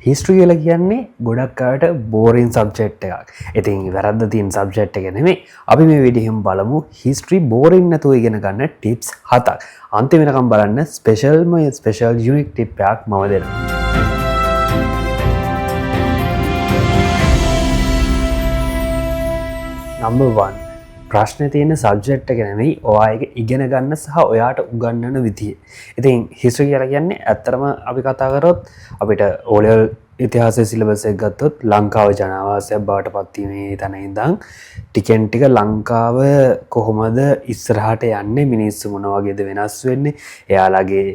History කියලා කියන්නේ ගොඩක් අයට බෝරින් සබ්ජෙක්ට් එකක්. ඉතින් වැරද්ද තියෙන සබ්ජෙක්ට් එක නෙමෙයි. අපි මේ වීඩියෝෙන් බලමු හිස්ට්‍රි බෝරින් නැතුව ඉගෙන ගන්න ටිප්ස් 7ක්. අන්තිම වෙනකම් බලන්න ස්පෙෂල් යුනික් ටිප් එකක් මම දෙනවා. Number 1. ප්‍රශ්නේ තියෙන සබ්ජෙක්ට් එක නෙමෙයි ඔයා ඒක ඉගෙන ගන්න සහ ඔයාට උගන්වන විදිය. ඉතින් හිස්ටරි කියලා කියන්නේ ඇත්තටම අපි කතා කරොත් අපිට O level ඉතිහාසයේ සිලබස් එක ගත්තොත් ලංකාව ජනවාසයක් බවට පත් වීමේ තැන ඉඳන් ටිකෙන් ටික ලංකාව කොහොමද ඉස්සරහට යන්නේ, මිනිස්සු මොන වගේද වෙනස් වෙන්නේ, එයාලගේ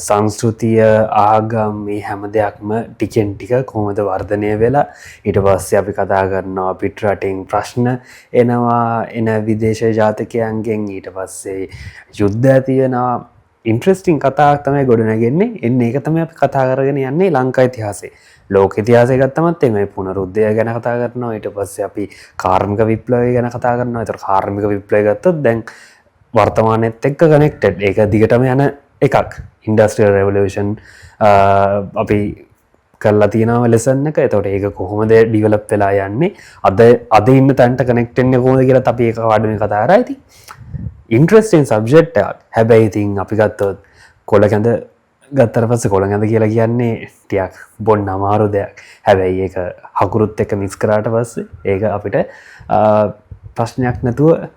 සංස්කෘතිය, ආගම්, මේ හැම දෙයක්ම ටිකෙන් ටික කොහොමද වර්ධනය වෙලා, ඊට පස්සේ අපි කතා කරනවා පිට රටින් ප්‍රශ්න එනවා, එන විදේශ ජාතකයන්ගෙන්, ඊට පස්සේ යුද්ධ ඇති වෙනවා. ඉන්ට්‍රස්ටිං කතාවක් තමයි ගොඩනැගෙන්නේ. එන්නේ ඒක තමයි අපි කතා කරගෙන යන්නේ ලංකා ඉතිහාසයේ. ලෝක ඉතිහාසය ගත්තමත් එමේ පුනරුද්ධය ගැන කතා කරනවා. ඊට පස්සේ අපි කාර්මික විප්ලවය ගැන කතා කරනවා. ඒතර කාර්මික විප්ලවය ගත්තොත් දැන් වර්තමානයේත් එක්ක කනෙක්ටඩ්. ඒක දිගටම යන එකක්. ඉන්ඩස්ට්‍රියල් රෙවොලියුෂන් අපි කරලා තියෙනවා ලෙසන් එක. එතකොට ඒක කොහොමද ඩිවෙලොප් වෙලා යන්නේ? අද ඉන්න තැනට කනෙක්ට් වෙන්නේ කොහොමද කියලා අපි ඒක පාඩමේ කතා කරා. ඉතින් ඉන්ට්‍රස්ටිං සබ්ජෙක්ට් එකක්. හැබැයි ඉතින් අපි ගත්තොත් කොළ කැඳ ගත්තට පස්සේ කොළ කැඳ කියලා කියන්නේ ටිකක් බොන්න අමාරු දෙයක්. හැබැයි ඒක හකුරුත් එක්ක මික්ස් කරාට පස්සේ ඒක අපිට ප්‍රශ්නයක් නැතුව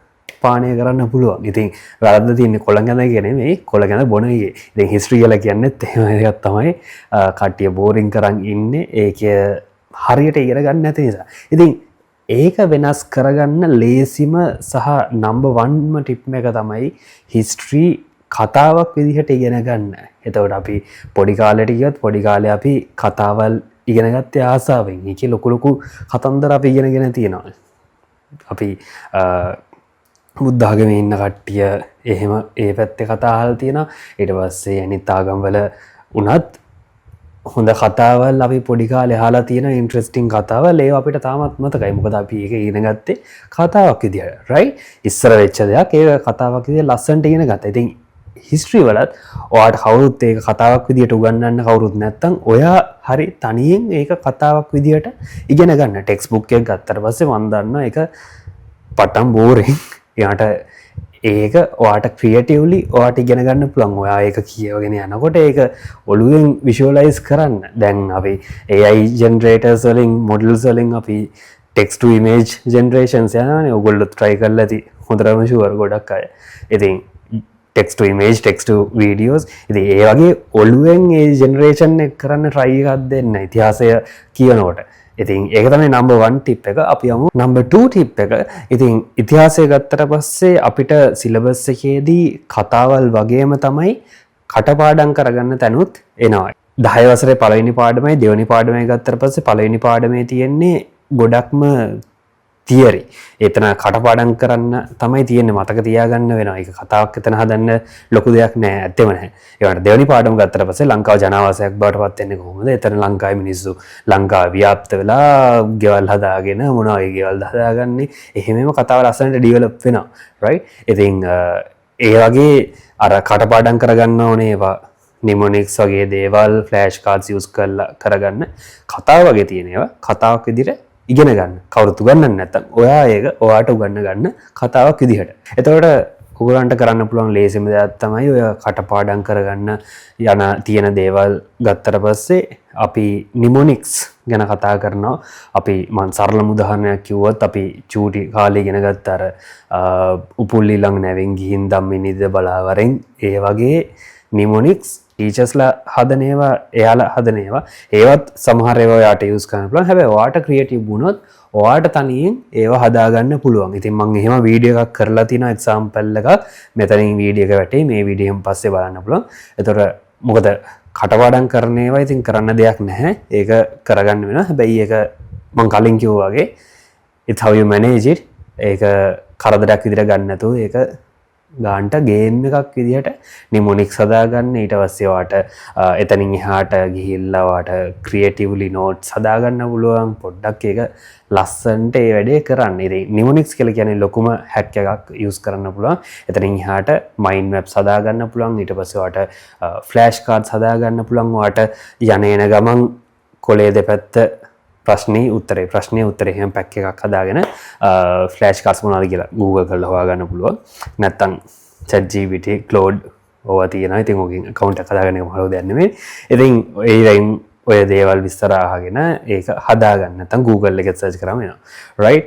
පානය කරන්න පුළුවන්. ඉතින් වැරද්ද තියෙන්නේ කොළ කැඳ කියන්නේ මේ කොළ කැඳ බොන එකේ. ඉතින් හිස්ටරි කියලා කියන්නේත් එහෙම එකක් තමයි. කට්ටිය බෝරින් කරන් ඉන්නේ ඒක හරියට ඉගෙන ගන්න නැති නිසා. ඉතින් ඒක වෙනස් කරගන්න ලේසිම සහ නම්බර් 1ම ටිප් එක තමයි හිස්ටරි කතාවක් විදිහට ඉගෙන ගන්න. එතකොට අපි පොඩි කාලේට ගියොත් පොඩි කාලේ අපි කතාවල් ඉගෙන ගත්තේ ආසාවෙන්. ඒකේ ලොකු කතන්දර අපි ඉගෙනගෙන තියෙනවා. අපි බුද්ධ ආගමේ ඉන්න කට්ටිය එහෙම ඒ පැත්තේ කතා අහලා තියෙනවා. ඊට පස්සේ අනිත් ආගම්වල උනත් හොඳ කතාවල් අපි පොඩි කාලේ අහලා තියෙන ඉන්ට්‍රස්ටිං කතාවල් ඒව අපිට තාමත් මතකයි. මොකද අපි ඒක ඉගෙන ගත්තේ කතාවක් විදියට. රයිට්? ඉස්සර වෙච්ච දෙයක් ඒක කතාවක් විදියට ලස්සනට ඉගෙන ගත්තා. ඉතින් හිස්ටරි වලත් ඔයාට කවුරුත් ඒක කතාවක් විදියට උගන්වන්න කවුරුත් නැත්තම් ඔයා හරි තනියෙන් ඒක කතාවක් විදියට ඉගෙන ගන්න. ටෙක්ස්ට් බුක් එක ගත්තට පස්සේ මම දන්නවා ඒක පටන් බෝරින්. එයාට ඒක ඔයාට ක්‍රියේටිව්ලි ඔයාට ඉගෙන ගන්න පුළුවන්. ඔයා ඒක කියවගෙන යනකොට ඒක ඔළුවෙන් විෂුවලයිස් කරන්න. දැන් අපි AI ජෙනරේටර්ස් වලින් මොඩල්ස් වලින් අපි ටෙක්ස්ට් ටු ඉමේජ් ජෙනරේෂන්ස් යනවානේ. ඔයගොල්ලෝ try කරලා ඇති හොඳටම ෂුවර් ගොඩක් අය. ඉතින් ටෙක්ස්ට් ටු ඉමේජ්, ටෙක්ස්ට් ටු වීඩියෝස්, ඉතින් ඒ වගේ ඔළුවෙන් ඒ ජෙනරේෂන් එක කරන්න try එකක් දෙන්න ඉතිහාසය කියනකොට. ඉතින් ඒක තමයි නම්බර් 1 ටිප් එක. අපි යමු නම්බර් 2 ටිප් එක. ඉතින් ඉතිහාසය ගත්තට පස්සේ අපිට සිලබස් එකේදී කතාවල් වගේම තමයි කටපාඩම් කරගන්න තැනුත් එනවා. 10 වසරේ පළවෙනි පාඩමයි දෙවෙනි පාඩමයි ගත්තට පස්සේ පළවෙනි පාඩමේ තියෙන්නේ ගොඩක්ම තියරි. එතන කටපාඩම් කරන්න තමයි තියෙන්නේ. මතක තියාගන්න වෙනවා. ඒක කතාවක් එතන හදන්න ලොකු දෙයක් නෑ. ඇත්තෙම නෑ. ඒකට දෙවෙනි පාඩම ගත්තට පස්සේ ලංකාව ජනවාසයක් බවට පත් වෙන්නේ කොහොමද? එතන ලංකාවේ මිනිස්සු ලංකාව ව්‍යාප්ත වෙලා ගෙවල් හදාගෙන මොනවා වගේ ගෙවල්ද හදාගන්නේ. එහෙමම කතාව ලස්සනට ඩිවෙලොප් වෙනවා. රයිට්? ඉතින් ඒ වගේ අර කටපාඩම් කරගන්න ඕනේ ඒවා නිමොනික්ස් වගේ දේවල් ෆ්ලෑෂ් කාඩ්ස් යූස් කරලා කරගන්න. කතාව වගේ තියෙන ඒවා කතාවක් විදිහට ඉගෙන ගන්න. කවුරුත් උගන්වන්නේ නැත්තම් ඔයා ඒක ඔයාට උගන්න ගන්න කතාවක් විදිහට. එතකොට ඔයගලන්ට කරන්න පුළුවන් ලේසිම දෙයක් තමයි ඔය කටපාඩම් කරගන්න යන තියෙන දේවල් ගත්තට පස්සේ අපි නිමොනික්ස් ගැන කතා කරනවා. අපි මම සරලම උදාහරණයක් කිව්වොත් අපි චූටි කාලේ ඉගෙන ගත්ත අර උපුල් ඊළඟ නැවෙන් ගිහින් ධම්මිනිද බලාවරෙන් ඒ වගේ නිමොනික්ස් ටීචර්ස්ලා හදන ඒවා, එයාලා හදන ඒවා, ඒවත් සමහර ඒවා ඔයාට යූස් කරන්න පුළුවන්. හැබැයි ඔයාට ක්‍රියේටිව් වුණොත් ඔයාට තනියෙන් ඒවා හදාගන්න පුළුවන්. ඉතින් මම එහෙම වීඩියෝ එකක් කරලා තියෙනවා, එක්සැම්පල් එකක්. මෙතනින් වීඩියෝ එක වැටේ. මේ වීඩියෝෙන් පස්සේ බලන්න පුළුවන්. එතකොට මොකද කටපාඩම් කරන ඒවා ඉතින් කරන්න දෙයක් නැහැ. ඒක කරගන්න වෙනවා. හැබැයි ඒක මම කලින් කිව්වා වගේ it's how you manage it. ඒක කරදරයක් විදිහට ගන්න නැතුව ඒක ගාන්ට ගේම් එකක් විදිහට නිමොනික්ස් හදාගන්න. ඊට පස්සේ වාට එතනින් එහාට ගිහිල්ලා වාට ක්‍රියේටිව්ලි නෝට්ස් හදාගන්න පුළුවන්. පොඩ්ඩක් ඒක ලස්සනට ඒ වැඩේ කරන්න. ඉතින් නිමොනික්ස් කියලා කියන්නේ ලොකුම හැක් එකක් යූස් කරන්න පුළුවන්. එතනින් එහාට මයින්ඩ් මැප්ස් හදාගන්න පුළුවන්. ඊට පස්සේ වාට ෆ්ලෑෂ් කාඩ්ස් හදාගන්න පුළුවන්. වාට යන එන ගමන් කොලේ දෙපැත්ත ප්‍රශ්නය උත්තරේ එහෙම පැක් එකක් හදාගෙන ෆ්ලෑෂ් කාඩ්ස් මොනවද කියලා Google කරලා හොයාගන්න පුළුවන්. නැත්තම් ChatGPT Claude ඕවා තියෙනවා. ඉතින් ඔකෙන් account එක හදාගන්න එක මහලෝ දෙයක් නෙමෙයි. ඉතින් ඒයින් ඔය දේවල් විස්තර අහගෙන ඒක හදාගන්න නැත්තම් Google එකේ search කරාම එනවා. right?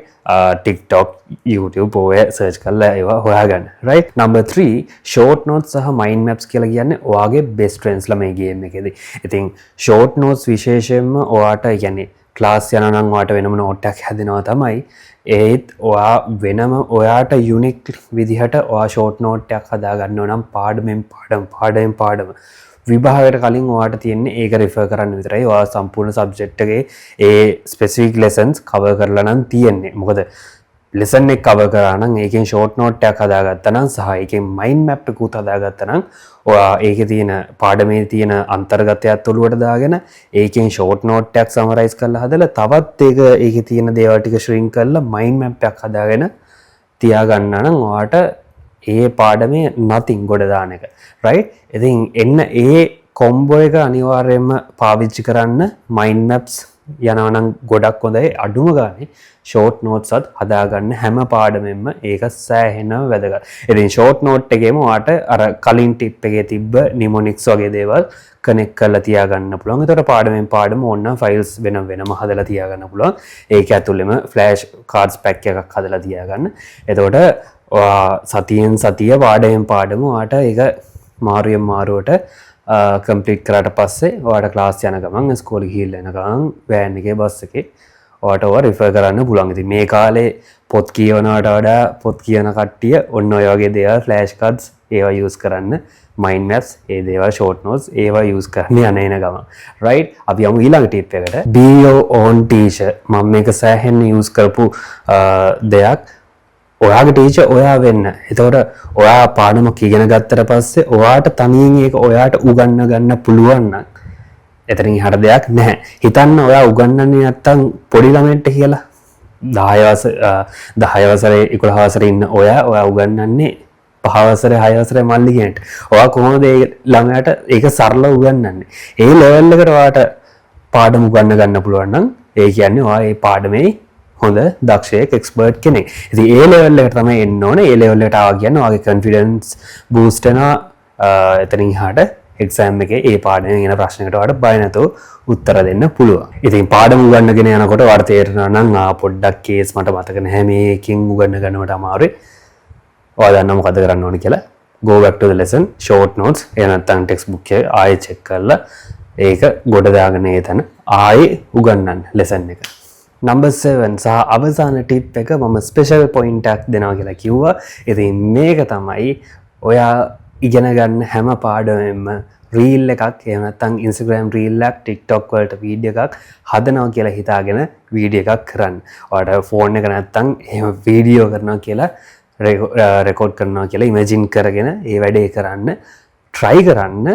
TikTok, YouTube ඔය search කරලා ඒවා හොයාගන්න. right? number 3 short notes සහ mind maps කියලා කියන්නේ ඔයාගේ best friends ලා මේ game එකේදී. ඉතින් short notes විශේෂයෙන්ම ඔයාට කියන්නේ ක්ලාස් යනවා නම් ඔයාට වෙනම නෝට් එකක් හැදෙනවා තමයි. ඒත් ඔයා වෙනම ඔයාට යුනික් විදිහට ඔයා ෂෝට් නෝට් එකක් හදා ගන්නවා නම් පාඩමෙන් පාඩම විභාගයට කලින් ඔයාට තියෙන්නේ ඒක රිෆර් කරන්න විතරයි. ඔයා සම්පූර්ණ සබ්ජෙක්ට් එකේ ඒ ස්පෙસિෆික් ලෙසන්ස් කවර් කරලා නම් තියෙන්නේ. මොකද ලෙසන් එක කවර් කරා නම් ඒකෙන් ෂෝට් නෝට් එකක් හදාගත්තා නම් සහ ඒකෙන් මයින්ඩ් මැප් එකකුත් හදාගත්තා නම් ඔයා ඒකේ තියෙන පාඩමේ තියෙන අන්තර්ගතයත් ඔලුවට දාගෙන ඒකෙන් ෂෝට් නෝට් එකක් සමරයිස් කරලා හදලා තවත් ඒකේ තියෙන දේවල් ටික ශ්‍රින්ක් කරලා මයින්ඩ් මැප් එකක් හදාගෙන තියාගන්න නම් ඔයාට ඒ පාඩමේ nothing ගොඩ දාන එක. right? ඉතින් එන්න ඒ කොම්බෝ එක අනිවාර්යයෙන්ම පාවිච්චි කරන්න මයින්ඩ් මැප්ස් යනවනම් ගොඩක් හොඳයි. අඩුම ගානේ ෂෝට් නෝට්ස් අත් හදාගන්න හැම පාඩමෙන්ම ඒක සෑහෙන වැදගත්. ඉතින් ෂෝට් නෝට් එකේම ඔයාට අර කලින් ටිප් එකේ තිබ්බ නිමොනික්ස් වගේ දේවල් කනෙක්ට් කරලා තියාගන්න පුළුවන්. ඒතකොට පාඩමෙන් පාඩම ඕන ෆයිල්ස් වෙනම හදලා තියාගන්න පුළුවන්. ඒක ඇතුළෙම ෆ්ලෑෂ් කාඩ්ස් පැක් එකක් හදලා තියාගන්න. එතකොට සතියෙන් සතිය පාඩමෙන් පාඩම ඔයාට ඒක මාරුවට කම්ප්ලීට් කරාට පස්සේ ඔයාට ක්ලාස් යන ගමන් ඉස්කෝලේ ගිහිල්ලා එන ගමන් වෑන් එකේ බස් එකේ ඔයාට ඔය රිෆර් කරන්න පුළුවන්. ඉතින් මේ කාලේ පොත් කියවනවට වඩා පොත් කියන කට්ටිය ඔන්න ඔය වගේ දේවල් ෆ්ලෑෂ් කාඩ්ස් ඒවා යූස් කරන්න, මයින්ඩ් මැප්ස් ඒ දේවල් ෂෝට් නෝට්ස් ඒවා යූස් කරන්න යන ගමන්. right? අපි යමු ඊළඟ ටිප් එකට. be your own teacher. මම මේක සෑහෙන යූස් කරපු දෙයක්. ඔයාගේ ටීචර් ඔයා වෙන්න. එතකොට ඔයා පාඩමක් ඉගෙන ගත්තට පස්සේ ඔයාට තනියෙන් ඒක ඔයාට උගන්ව ගන්න පුළුවන් නම් එතනින් හර දෙයක් නැහැ. හිතන්න ඔයා උගන්වන්නේ නැත්තම් පොඩි ළමයින්ට කියලා 10 වසරේ 11 වසරේ ඉන්න ඔයා උගන්වන්නේ 5 වසරේ 6 වසරේ මල්ලි කෙනෙක්ට. ඔයා කොහොමද ඒ ළමයාට ඒක සරලව උගන්වන්නේ? ඒ ලෙවල් එකට ඔයාට පාඩම උගන්ව ගන්න පුළුවන් නම් ඒ කියන්නේ ඔයා ඒ පාඩමේ හොඳ දක්ෂයෙක් එක්ස්පර්ට් කෙනෙක්. ඉතින් ඒ ලෙවල් එකට තමයි එන්න ඕනේ. ඒ ලෙවල් එකට ආවා කියන්නේ ඔයාගේ කොන්ෆිඩන්ස් බූස්ට් වෙනවා. එතනින් එහාට එක්සෑම් එකේ ඒ පාඩමෙන් එන ප්‍රශ්නකට ඔයාලට බය නැතුව උත්තර දෙන්න පුළුවන්. ඉතින් පාඩම උගන්වගෙන යනකොට ඔයාලට තේරෙනවා නම් පොඩ්ඩක් කේස් මට මතක නැහැ මේකෙන් උගන්ව ගන්නවට අමාරුයි. ඔයා දන්නා මොකද කරන්න ඕනේ කියලා. go back to the lesson, short notes එහෙම නැත්නම් text book එක ආයෙ check කරලා ඒක ගොඩ දාගෙන එතන ආයෙ උගන්වන්න lesson එක. number 7 සහ අවසාන ටිප් එක මම ස්පෙෂල් පොයින්ට් එකක් දෙනවා කියලා කිව්වා. ඉතින් මේක තමයි ඔයා ඉගෙන ගන්න හැම පාඩමෙන්ම රීල් එකක් එහෙම නැත්නම් Instagram රීල් එකක් TikTok වලට වීඩියෝ එකක් හදනවා කියලා හිතාගෙන වීඩියෝ එකක් කරන්න. ඔයාලට ෆෝන් එක නැත්නම් එහෙම වීඩියෝ කරනවා කියලා රෙකෝඩ් කරනවා කියලා ඉමේජින් කරගෙන ඒ වැඩේ කරන්න try කරන්න.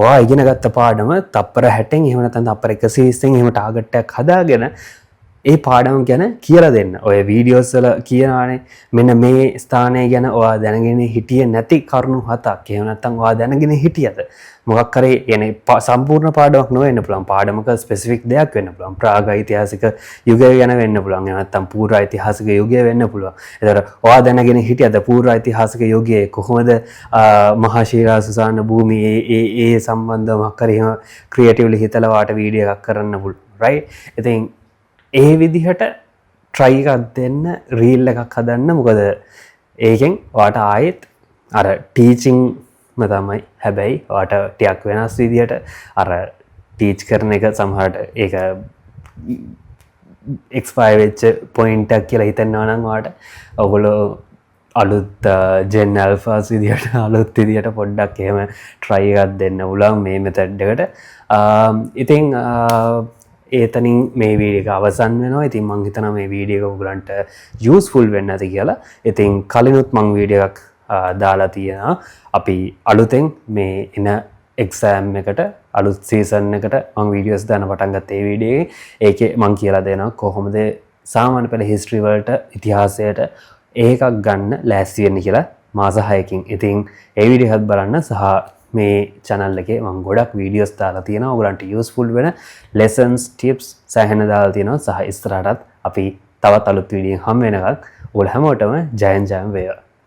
ඔයා ඉගෙන ගත්ත පාඩම තප්පර 60න් එහෙම නැත්නම් තප්පර 120න් එහෙම ටාගට් එකක් හදාගෙන ඒ පාඩම ගැන කියලා දෙන්න. ඔය වීඩියෝස් වල කියනවානේ මෙන්න මේ ස්ථානය ගැන ඔයා දැනගෙන හිටියේ නැති කරුණු 7ක්. එහෙම නැත්නම් ඔයා දැනගෙන හිටියද? මොකක් කරේ يعني සම්පූර්ණ පාඩමක් නොවෙන්න පුළුවන්. පාඩමක ස්පෙસિෆික් දෙයක් වෙන්න පුළුවන්. ප්‍රාග් ඓතිහාසික යුගය ගැන වෙන්න පුළුවන්. එහෙම නැත්නම් පූර්ව ඓතිහාසික යුගය වෙන්න පුළුවන්. ඒතර ඔයා දැනගෙන හිටියද පූර්ව ඓතිහාසික යුගයේ කොහොමද මහා ශිලා සුසාන භූමි ඒ සම්බන්ධව මොකක් කරේ එහෙම ක්‍රියේටිව්ලි හිතලා වාට වීඩියෝ එකක් කරන්න පුළුවන්. right? ඉතින් ඒ විදිහට try එකක් දෙන්න රීල් එකක් හදන්න. මොකද ඒකෙන් ඔයාට ආයෙත් අර ටීචින්ග් ම තමයි. හැබැයි ඔයාට ටිකක් වෙනස් විදිහට අර ටීච් කරන එක සමහරට ඒක එක්ස්පයර් වෙච්ච පොයින්ට් එකක් කියලා හිතනවා නම් ඔයාට ඔයගොල්ලෝ අලුත් ජෙන් ඇල්ෆාස් විදිහට අලුත් විදිහට පොඩ්ඩක් එහෙම try එකක් දෙන්න උලන් මේ මෙතඩ් එකට. ඉතින් ඒතනින් මේ වීඩියෝ එක අවසන් වෙනවා. ඉතින් මම හිතනවා මේ වීඩියෝ එක ඔයගලන්ට යූස්ෆුල් වෙන්න ඇති කියලා. ඉතින් කලිනුත් මම වීඩියෝ එකක් දාලා තියෙනවා. අපි අලුතෙන් මේ එන එක්සෑම් එකට අලුත් සීසන් එකට මම වීඩියෝස් දාන්න පටන් ගත්තා. ඒ වීඩියෝ එකේ මම කියලා දෙනවා කොහොමද සාමාන්‍ය පෙළ හිස්ටරි වලට ඉතිහාසයට ඒකක් ගන්න ලෑස්ති වෙන්න කියලා මාස 6කින්. ඉතින් ඒ වීඩියෝ එකත් බලන්න සහ මේ channel එකේ මම ගොඩක් වීඩියෝස් දාලා තියෙනවා. ඔයගලන්ට යූස්ෆුල් වෙන lessons tips සෑහෙන දාලා තියෙනවා. සහ ඉස්සරහටත් අපි තවත් අලුත් වීඩියෝ හම් වෙනකන් ඔයගොල්ලෝ හැමෝටම ජයෙන් ජයෙන් වේවා.